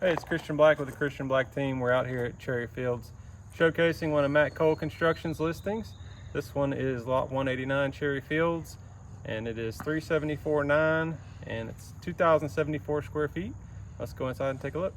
Hey, it's Christian Black with the Christian Black team. We're out here at Cherry Fields showcasing one of Matt Cole Construction's listings. This one is lot 189 Cherry Fields, and it is 374.9 and it's 2,074 square feet. Let's go inside and take a look.